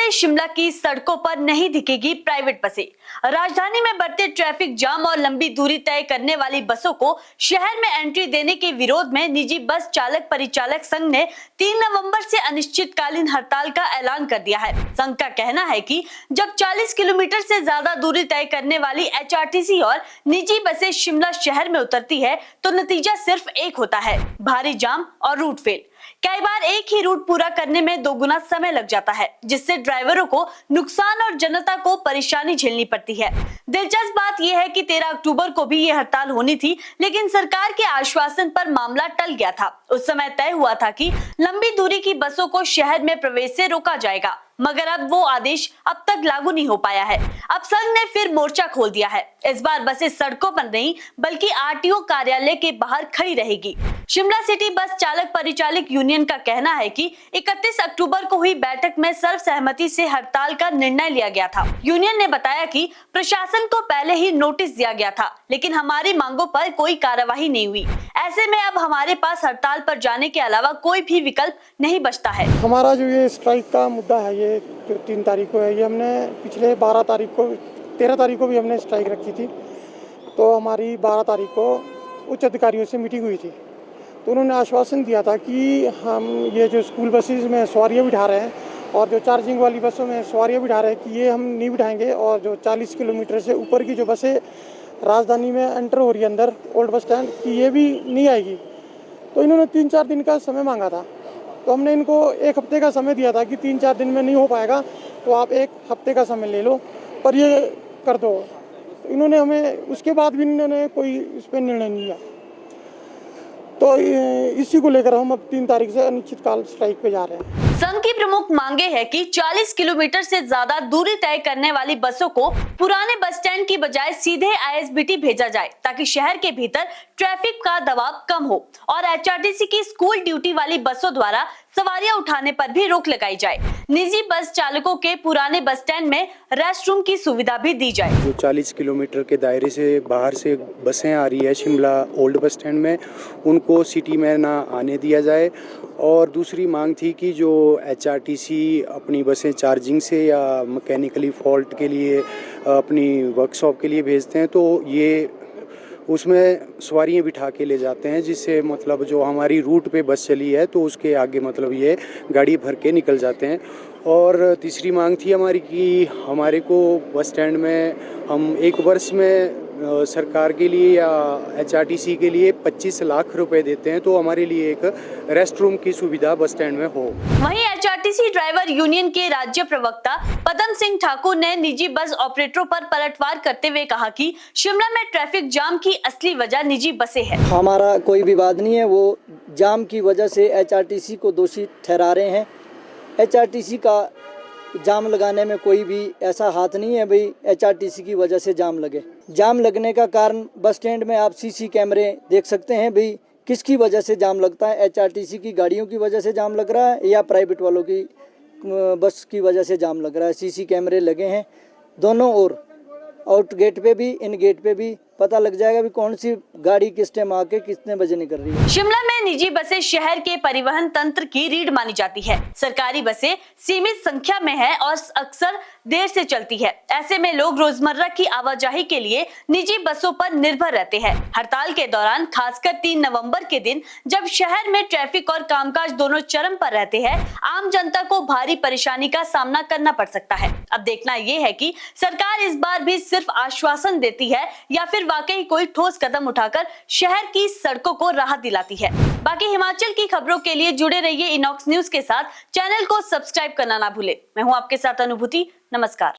से शिमला की सड़कों पर नहीं दिखेगी प्राइवेट बसें। राजधानी में बढ़ते ट्रैफिक जाम और लंबी दूरी तय करने वाली बसों को शहर में एंट्री देने के विरोध में निजी बस चालक परिचालक संघ ने 3 नवंबर से अनिश्चितकालीन हड़ताल का ऐलान कर दिया है। संघ का कहना है कि जब 40 किलोमीटर से ज्यादा दूरी तय करने वाली एचआरटीसी और निजी बसें शिमला शहर में उतरती है तो नतीजा सिर्फ एक होता है, भारी जाम और रूट फेल। कई बार एक ही रूट पूरा करने में 2 गुना समय लग जाता है, जिससे ड्राइवरों को नुकसान और जनता को परेशानी झेलनी पड़ती है। दिलचस्प बात यह है कि 13 अक्टूबर को भी यह हड़ताल होनी थी, लेकिन सरकार के आश्वासन पर मामला टल गया था। उस समय तय हुआ था कि लंबी दूरी की बसों को शहर में प्रवेश से रोका जाएगा, मगर अब वो आदेश अब तक लागू नहीं हो पाया है। अब संघ ने फिर मोर्चा खोल दिया है। इस बार बसें सड़कों पर नहीं बल्कि आरटीओ कार्यालय के बाहर खड़ी रहेगी। शिमला सिटी बस चालक परिचालक यूनियन का कहना है कि 31 अक्टूबर को हुई बैठक में सर्वसहमति से हड़ताल का निर्णय लिया गया था। यूनियन ने बताया कि प्रशासन को पहले ही नोटिस दिया गया था, लेकिन हमारी मांगों पर कोई कार्रवाई नहीं हुई। ऐसे में अब हमारे पास हड़ताल पर जाने के अलावा कोई भी विकल्प नहीं बचता है। हमारा जो ये स्ट्राइक का मुद्दा है, ये जो 3 तारीख को है, ये हमने पिछले 13 तारीख को भी हमने स्ट्राइक रखी थी। तो हमारी 12 तारीख को उच्च अधिकारियों से मीटिंग हुई थी, तो उन्होंने आश्वासन दिया था कि हम ये जो स्कूल बसेस में सवारियाँ बिठा रहे हैं और जो चार्जिंग वाली बसों में सवारियाँ बिठा रहे हैं कि ये हम नहीं बिठाएंगे, और जो 40 किलोमीटर से ऊपर की जो बसें राजधानी में एंटर हो रही है अंदर ओल्ड बस स्टैंड की, ये भी नहीं आएगी। तो इन्होंने 3-4 दिन का समय मांगा था, तो हमने इनको 1 हफ्ते का समय दिया था कि 3-4 दिन में नहीं हो पाएगा तो आप 1 हफ्ते का समय ले लो पर ये कर दो। तो इन्होंने हमें उसके बाद भी इन्होंने कोई इस पर निर्णय नहीं लिया। तो इसी को लेकर हम अब 3 तारीख से अनिश्चितकाल स्ट्राइक पे जा रहे हैं। संघ की प्रमुख मांगे है कि 40 किलोमीटर से ज्यादा दूरी तय करने वाली बसों को पुराने बस स्टैंड की बजाय सीधे आईएसबीटी भेजा जाए, ताकि शहर के भीतर ट्रैफिक का दबाव कम हो, और एचआरटीसी की स्कूल ड्यूटी वाली बसों द्वारा सवारियां उठाने पर भी रोक लगाई जाए। निजी बस चालकों के पुराने बस स्टैंड में रेस्ट रूम की सुविधा भी दी जाए। जो 40 किलोमीटर के दायरे से बाहर से बसें आ रही है शिमला ओल्ड बस स्टैंड में, उनको सिटी में ना आने दिया जाए। और दूसरी मांग थी कि जो एचआरटीसी अपनी बसें चार्जिंग से या मैकेनिकली फॉल्ट के लिए अपनी वर्कशॉप के लिए भेजते हैं, तो ये उसमें सवारियाँ बिठा के ले जाते हैं, जिससे मतलब जो हमारी रूट पे बस चली है तो उसके आगे मतलब ये गाड़ी भर के निकल जाते हैं। और तीसरी मांग थी हमारी कि हमारे को बस स्टैंड में हम 1 वर्ष में सरकार के लिए या एचआरटीसी के लिए 25 लाख रुपए देते हैं, तो हमारे लिए एक रेस्ट रूम की सुविधा बस स्टैंड में हो। वहीं एचआरटीसी ड्राइवर यूनियन के राज्य प्रवक्ता पदम सिंह ठाकुर ने निजी बस ऑपरेटरों पर पलटवार करते हुए कहा कि शिमला में ट्रैफिक जाम की असली वजह निजी बसें हैं। हमारा कोई विवाद नहीं है, वो जाम की वजह से एचआरटीसी को दोषी ठहरा रहे हैं। एचआरटीसी का जाम लगाने में कोई भी ऐसा हाथ नहीं है भाई एचआरटीसी की वजह से जाम लगे। जाम लगने का कारण बस स्टैंड में आप सीसी कैमरे देख सकते हैं भाई किसकी वजह से जाम लगता है। एचआरटीसी की गाड़ियों की वजह से जाम लग रहा है या प्राइवेट वालों की बस की वजह से जाम लग रहा है। सीसी कैमरे लगे हैं दोनों ओर, आउट गेट पे भी इन गेट पे भी पता लग जाएगा भी कौन सी गाड़ी किस टाइम आके कितने बजे निकल रही है। शिमला में निजी बसें शहर के परिवहन तंत्र की रीढ़ मानी जाती है। सरकारी बसें सीमित संख्या में है और अक्सर देर से चलती है। ऐसे में लोग रोजमर्रा की आवाजाही के लिए निजी बसों पर निर्भर रहते हैं। हड़ताल के दौरान खासकर 3 नवंबर के दिन जब शहर में ट्रैफिक और कामकाज दोनों चरम पर रहते हैं, आम जनता को भारी परेशानी का सामना करना पड़ सकता है। अब देखना यह है कि सरकार इस बार भी सिर्फ आश्वासन देती है या फिर वाकई कोई ठोस कदम उठाकर शहर की सड़कों को राहत दिलाती है। बाकी हिमाचल की खबरों के लिए जुड़े रहिए इनॉक्स न्यूज के साथ। चैनल को सब्सक्राइब करना ना भूले। मैं हूं आपके साथ अनुभूति। नमस्कार।